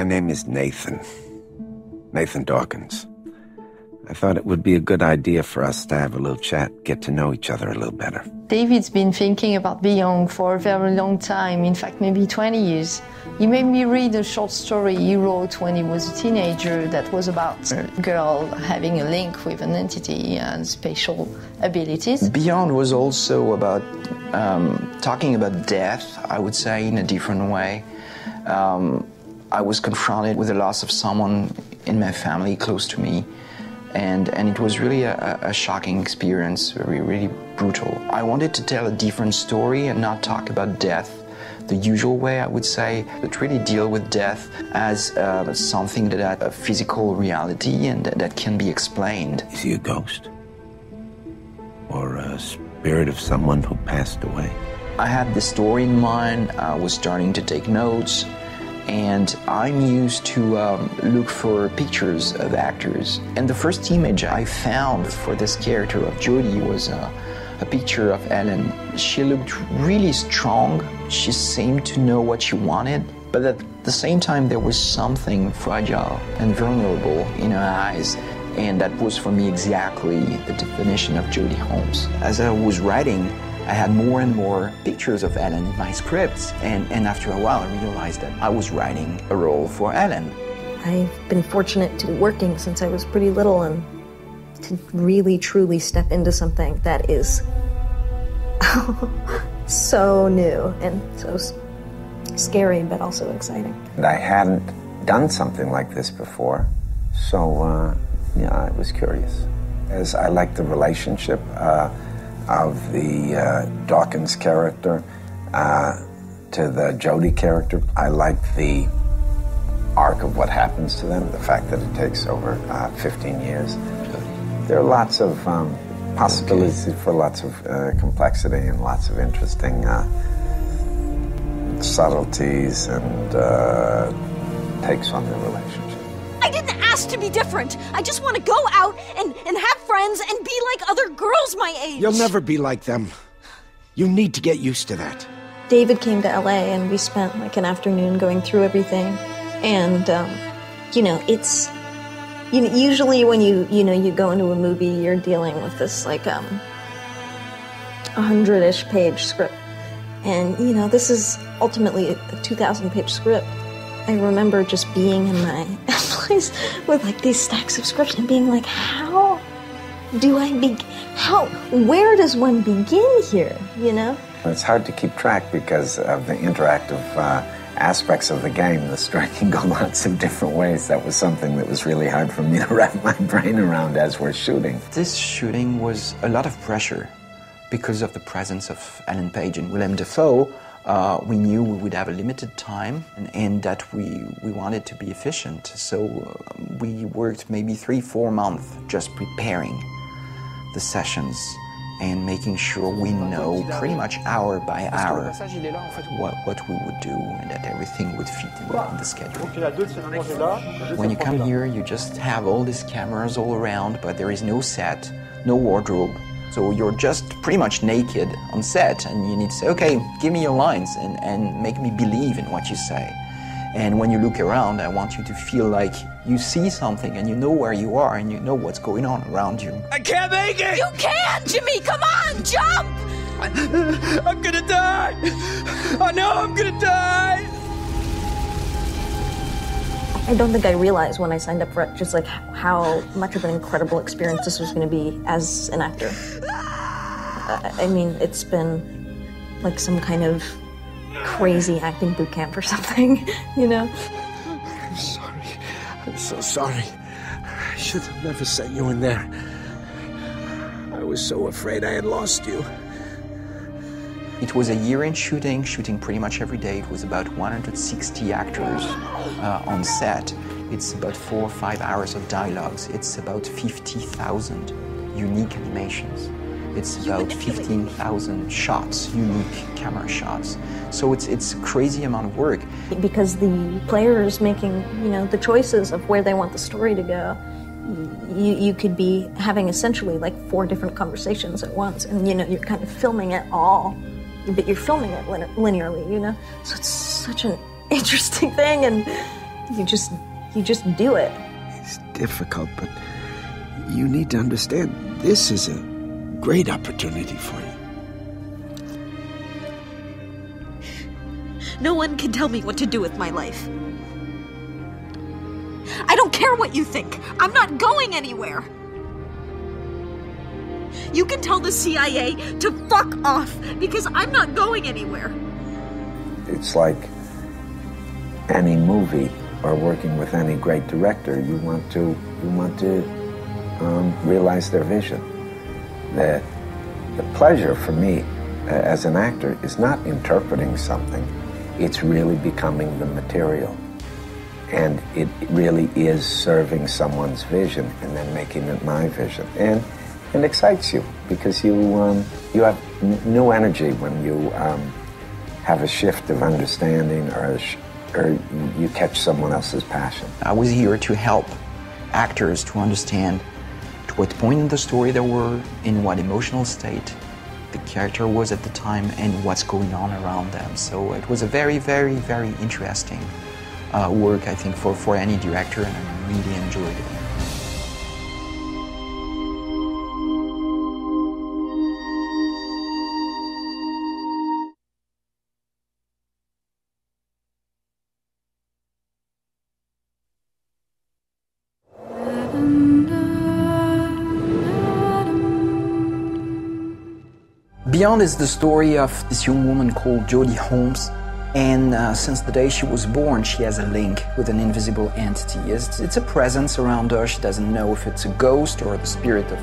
My name is Nathan Dawkins. I thought it would be a good idea for us to have a little chat, get to know each other a little better. David's been thinking about Beyond for a very long time, in fact maybe 20 years. He made me read a short story he wrote when he was a teenager that was about a girl having a link with an entity and special abilities. Beyond was also about talking about death, I would say, in a different way. I was confronted with the loss of someone in my family close to me, and it was really a shocking experience, really brutal. I wanted to tell a different story and not talk about death the usual way, I would say, but really deal with death as something that a physical reality and that can be explained. Is he a ghost? Or a spirit of someone who passed away? I had the story in mind, I was starting to take notes, and I'm used to look for pictures of actors. And the first image I found for this character of Jodie was a picture of Ellen. She looked really strong. She seemed to know what she wanted, but at the same time there was something fragile and vulnerable in her eyes. And that was for me exactly the definition of Jodie Holmes. As I was writing, I had more and more pictures of Ellen in my scripts, and after a while I realized that I was writing a role for Ellen. I've been fortunate to be working since I was pretty little and to really truly step into something that is so new and so scary but also exciting. I hadn't done something like this before, so yeah, I was curious. As I liked the relationship of the Dawkins character to the Jodie character. I liked the arc of what happens to them, the fact that it takes over 15 years. There are lots of possibilities for lots of complexity and lots of interesting subtleties and takes on the relationship. I didn't ask to be different. I just want to go out and have friends and be like other girls my age. You'll never be like them. You need to get used to that. David came to LA and we spent like an afternoon going through everything. And, you know, it's... usually when you go into a movie, you're dealing with this like 100-ish page script. And, you know, this is ultimately a 2,000-page script. I remember just being in my place with like these stacks of scripts and being like, how do I where does one begin here, you know? It's hard to keep track because of the interactive aspects of the game. The story can go lots of different ways. That was something that was really hard for me to wrap my brain around as we're shooting. This shooting was a lot of pressure because of the presence of Ellen Page and Willem Dafoe. We knew we would have a limited time and that we wanted to be efficient. So we worked maybe 3-4 months just preparing the sessions and making sure we know pretty much hour by hour what we would do and that everything would fit in the schedule. When you come here, you just have all these cameras all around, but there is no set, no wardrobe. So you're just pretty much naked on set and you need to say, okay, give me your lines and make me believe in what you say. And when you look around, I want you to feel like you see something and you know where you are and you know what's going on around you. I can't make it! You can, Jimmy! Come on, jump! I'm gonna die! I know I'm gonna die! I don't think I realized when I signed up for it just like how much of an incredible experience this was going to be as an actor. I mean, it's been like some kind of crazy acting boot camp or something, you know? I'm sorry. I'm so sorry. I should have never sent you in there. I was so afraid I had lost you. It was a year in shooting pretty much every day. It was about 160 actors on set. It's about 4 or 5 hours of dialogues. It's about 50,000 unique animations. It's about 15,000 shots, unique camera shots. So it's a crazy amount of work. Because the player is making, you know, the choices of where they want the story to go. You could be having essentially like 4 different conversations at once, and you know, you're kind of filming it all, but you're filming it linearly, you know? So it's such an interesting thing, and You just do it. It's difficult, but you need to understand this is a great opportunity for you. No one can tell me what to do with my life. I don't care what you think. I'm not going anywhere. You can tell the CIA to fuck off because I'm not going anywhere. It's like any movie or working with any great director. You want to realize their vision. The pleasure for me as an actor is not interpreting something. It's really becoming the material. And it really is serving someone's vision and then making it my vision. And it excites you because you have new energy when you have a shift of understanding or you catch someone else's passion. I was here to help actors to understand to what point in the story they were, in what emotional state the character was at the time, and what's going on around them. So it was a very, very, very interesting work, I think, for any director, and I really enjoyed it. Beyond is the story of this young woman called Jodie Holmes, and since the day she was born, she has a link with an invisible entity. It's a presence around her. She doesn't know if it's a ghost or the spirit of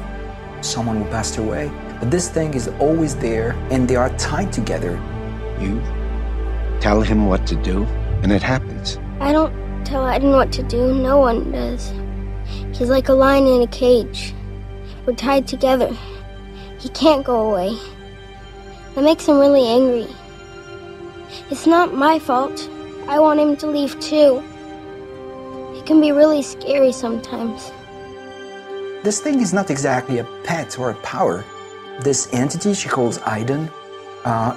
someone who passed away, but this thing is always there, and they are tied together. You tell him what to do, and it happens. I don't tell Aiden what to do. No one does. He's like a lion in a cage. We're tied together. He can't go away. That makes him really angry. It's not my fault. I want him to leave too. It can be really scary sometimes. This thing is not exactly a pet or a power. This entity she calls Aiden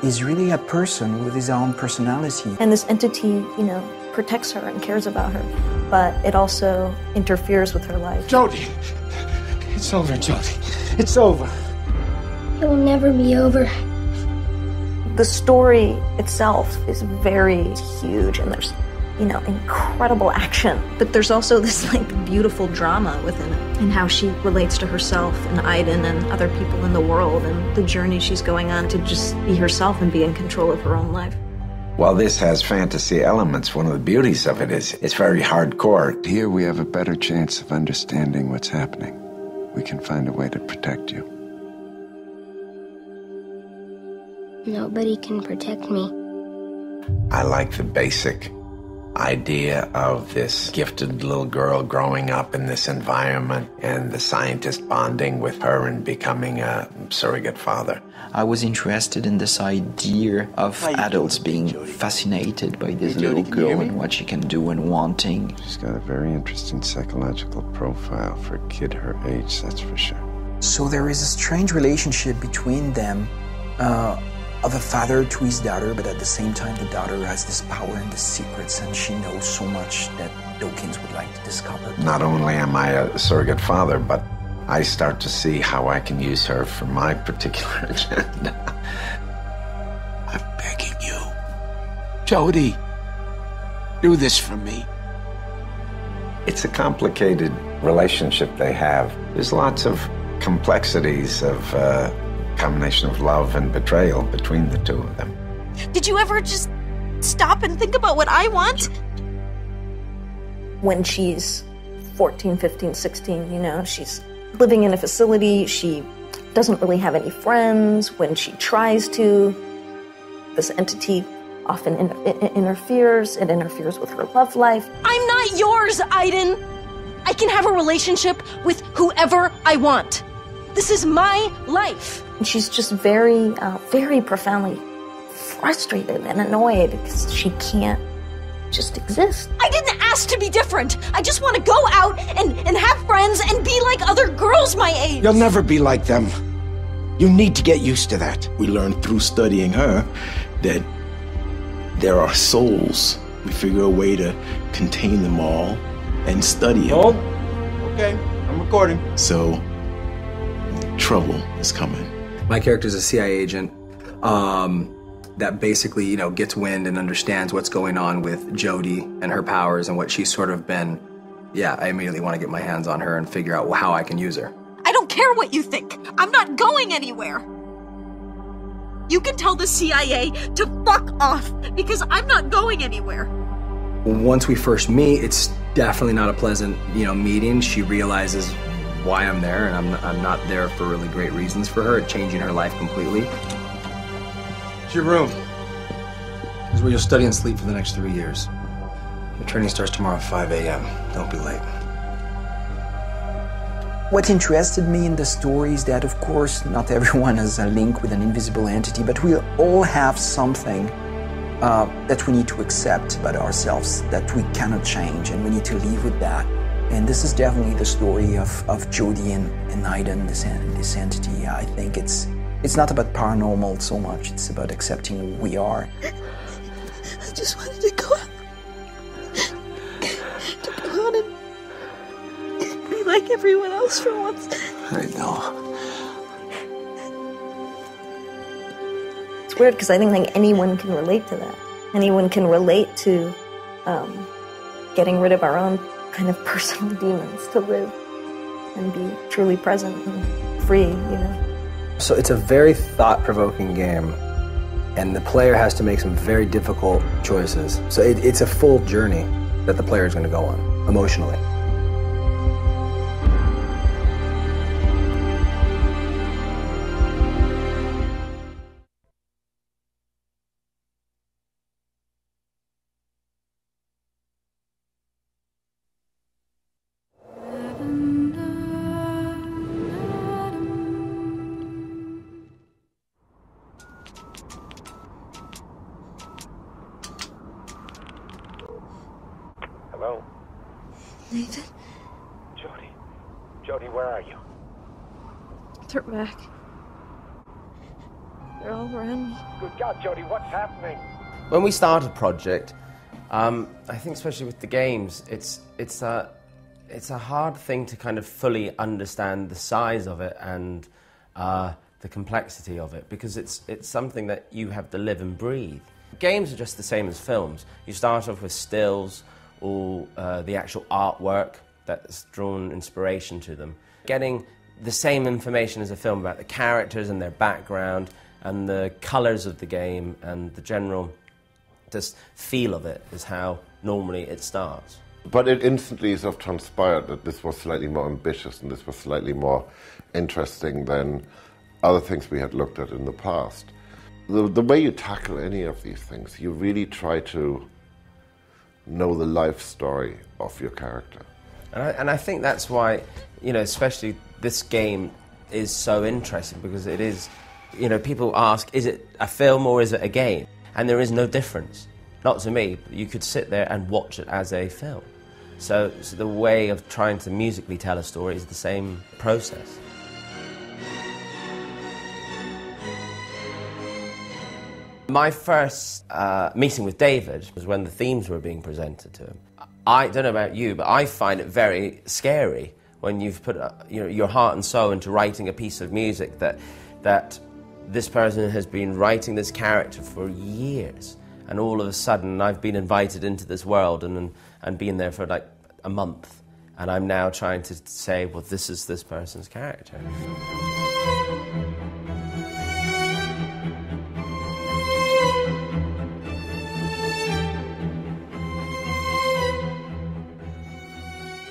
is really a person with his own personality. And this entity, protects her and cares about her, but it also interferes with her life. Jodie! It's over, Jodie. It's over. It will never be over. The story itself is very huge, and there's, incredible action. But there's also this, beautiful drama within it, and how she relates to herself and Aiden and other people in the world, and the journey she's going on to just be herself and be in control of her own life. While this has fantasy elements, one of the beauties of it is it's very hardcore. Here we have a better chance of understanding what's happening. We can find a way to protect you. Nobody can protect me. I like the basic idea of this gifted little girl growing up in this environment and the scientist bonding with her and becoming a surrogate father. I was interested in this idea of adults being fascinated by this little girl and what she can do and wanting. She's got a very interesting psychological profile for a kid her age, that's for sure. So there is a strange relationship between them, of a father to his daughter, but at the same time the daughter has this power and the secrets, and she knows so much that Dawkins would like to discover. Not only am I a surrogate father, but I start to see how I can use her for my particular agenda. I'm begging you. Jodie, do this for me. It's a complicated relationship they have. There's lots of complexities of combination of love and betrayal between the two of them. Did you ever just stop and think about what I want? When she's 14, 15, 16, she's living in a facility. She doesn't really have any friends. When she tries to, this entity often interferes. It interferes with her love life. I'm not yours, Aiden. I can have a relationship with whoever I want. This is my life. And she's just very, very profoundly frustrated and annoyed because she can't just exist. I didn't ask to be different. I just want to go out and have friends and be like other girls my age. You'll never be like them. You need to get used to that. We learned through studying her that there are souls We figure a way to contain them all and study them. Hold. Okay, I'm recording. So, trouble is coming. My character's a CIA agent that basically, you know, gets wind and understands what's going on with Jodie and her powers and what she's sort of been. Yeah, I immediately want to get my hands on her and figure out how I can use her. I don't care what you think. I'm not going anywhere. You can tell the CIA to fuck off because I'm not going anywhere. Once we first meet, it's definitely not a pleasant, you know, meeting. She realizes why I'm there, and I'm not there for really great reasons for her, changing her life completely. It's your room. This is where you'll study and sleep for the next 3 years. Your training starts tomorrow at 5 a.m. Don't be late. What interested me in the story is that, of course, not everyone has a link with an invisible entity, but we all have something that we need to accept about ourselves, that we cannot change, and we need to live with that. And this is definitely the story of Jodie and Aiden, this entity. I think it's not about paranormal so much, it's about accepting who we are. I just wanted to go out. To go out and be like everyone else for once. I know. It's weird because I think like anyone can relate to that. Anyone can relate to getting rid of our own kind of personal demons to live and be truly present and free, you know. So it's a very thought-provoking game, and the player has to make some very difficult choices. So it's a full journey that the player is going to go on, emotionally. Hello? Nathan? Jodie, where are you? They're back. They're all around me. Good God, Jodie, what's happening? When we started the project, I think especially with the games, it's a hard thing to kind of fully understand the size of it and the complexity of it, because it's something that you have to live and breathe. Games are just the same as films. You start off with stills or the actual artwork that's drawn inspiration to them. Getting the same information as a film about the characters and their background and the colours of the game and the general just feel of it is how normally it starts. But it instantly sort of transpired that this was slightly more ambitious and this was slightly more interesting than other things we had looked at in the past. The way you tackle any of these things, you really try to know the life story of your character. And I think that's why, you know, especially this game is so interesting, because it is, you know, people ask, is it a film or is it a game? And there is no difference. Not to me, but you could sit there and watch it as a film. So the way of trying to musically tell a story is the same process. My first meeting with David was when the themes were being presented to him. I don't know about you, but I find it very scary when you've put your heart and soul into writing a piece of music that this person has been writing this character for years, and all of a sudden I've been invited into this world and been there for like a month, and I'm now trying to say, well, this is this person's character.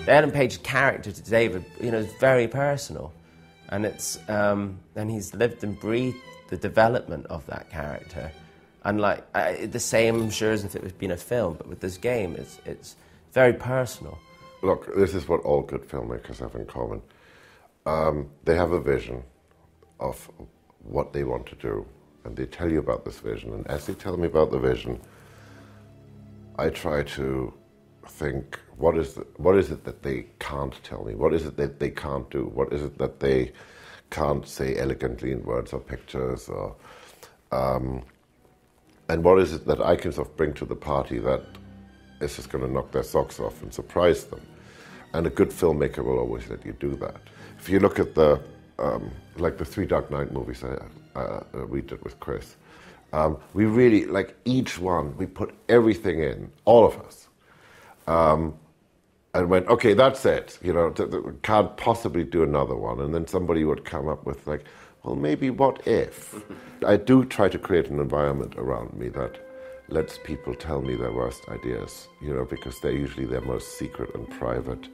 The Ellen Page character to David, you know, is very personal, and it's and he's lived and breathed the development of that character, and like the same, I'm sure, as if it had been a film, but with this game, it's very personal. Look, this is what all good filmmakers have in common. They have a vision of what they want to do, and they tell you about this vision. And as they tell me about the vision, I try to think, what is it that they can't tell me? What is it that they can't do? What is it that they can't say elegantly in words or pictures? Or, and what is it that I can sort of bring to the party that is just going to knock their socks off and surprise them. And a good filmmaker will always let you do that. If you look at the like the 3 Dark Knight movies we did with Chris, we really, like each one, we put everything in, all of us, and went, okay, that's it. You know, we can't possibly do another one. And then somebody would come up with like, well, maybe what if? I do try to create an environment around me that lets people tell me their worst ideas, you know, because they're usually their most secret and private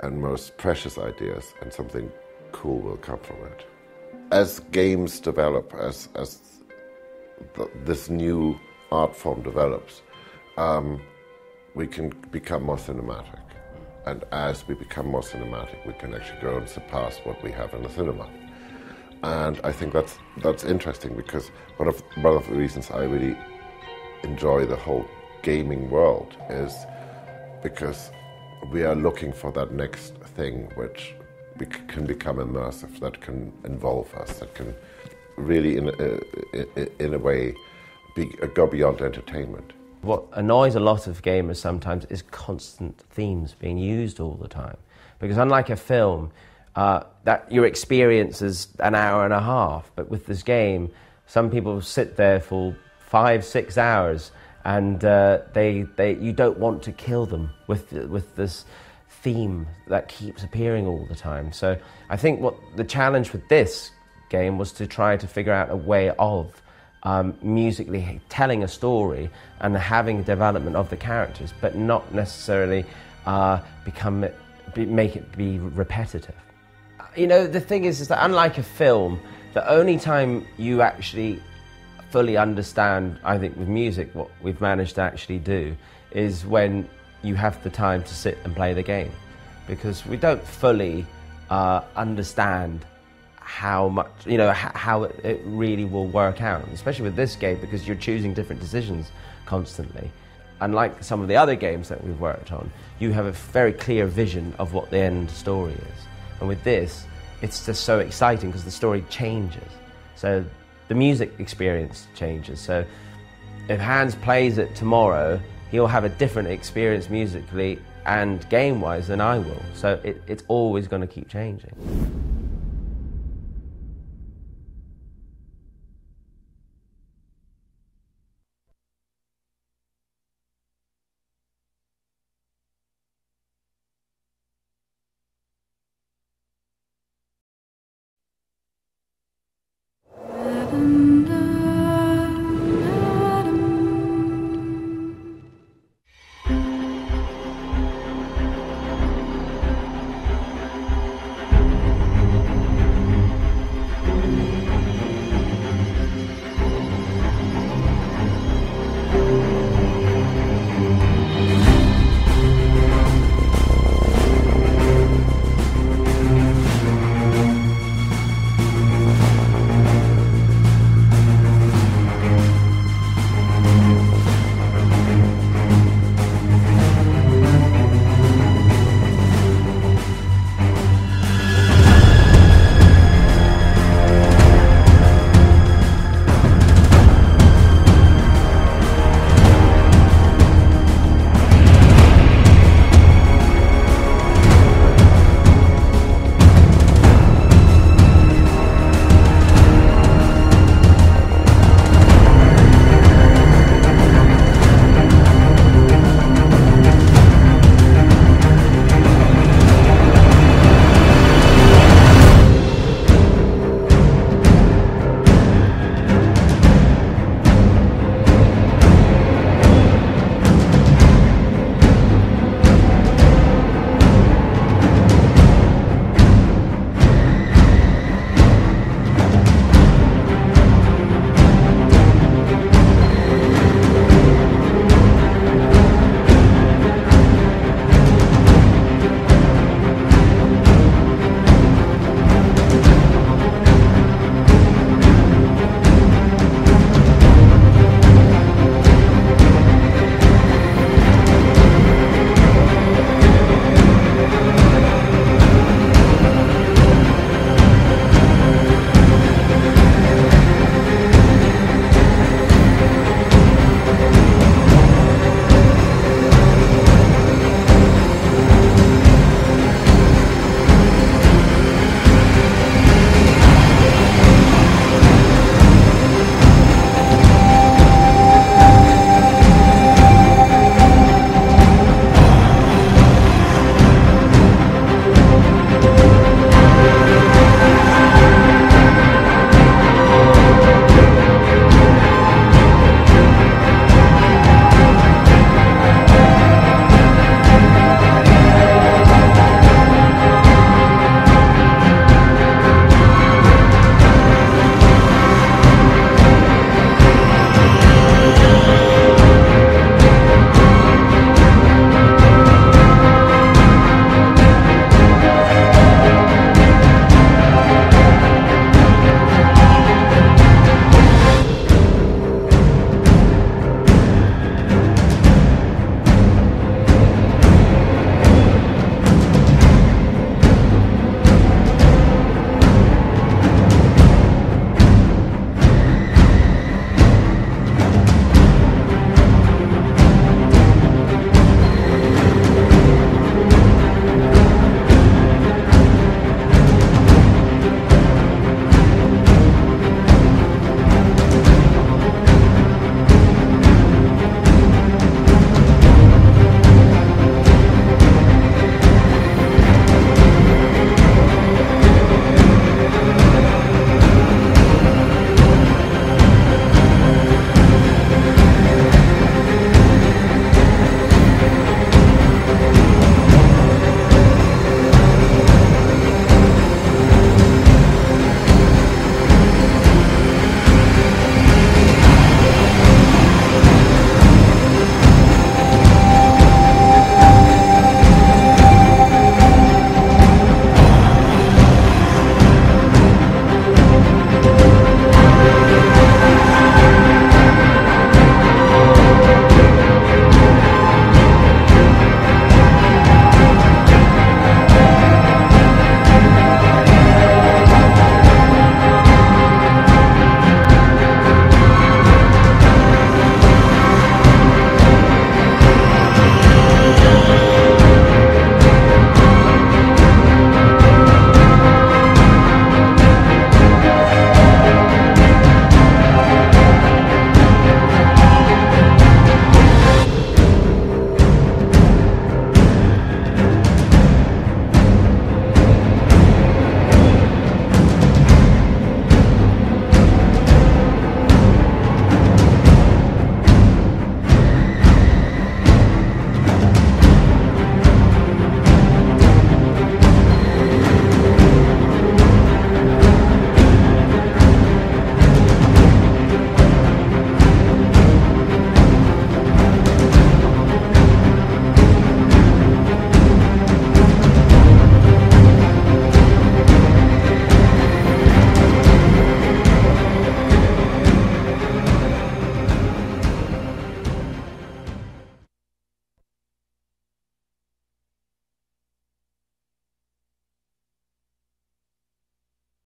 and most precious ideas, and something cool will come from it. As games develop, as this new art form develops, we can become more cinematic. And as we become more cinematic, we can actually go and surpass what we have in the cinema. And I think that's interesting, because one of the reasons I really enjoy the whole gaming world is because we are looking for that next thing which can become immersive, that can involve us, that can really, in a way, go beyond entertainment. What annoys a lot of gamers sometimes is constant themes being used all the time. Because unlike a film, that your experience is an hour and a half, but with this game, some people sit there for 5-6 hours, and you don't want to kill them with this theme that keeps appearing all the time. So I think what the challenge with this game was to try to figure out a way of musically telling a story and having development of the characters, but not necessarily make it be repetitive. You know, the thing is that unlike a film, the only time you actually fully understand, I think with music, what we've managed to actually do is when you have the time to sit and play the game, because we don't fully understand how much, you know, how it really will work out, especially with this game, because you're choosing different decisions constantly. Unlike some of the other games that we've worked on, you have a very clear vision of what the end story is. And with this, it's just so exciting because the story changes. So the music experience changes. So if Hans plays it tomorrow, he'll have a different experience musically and game-wise than I will. So it's always going to keep changing.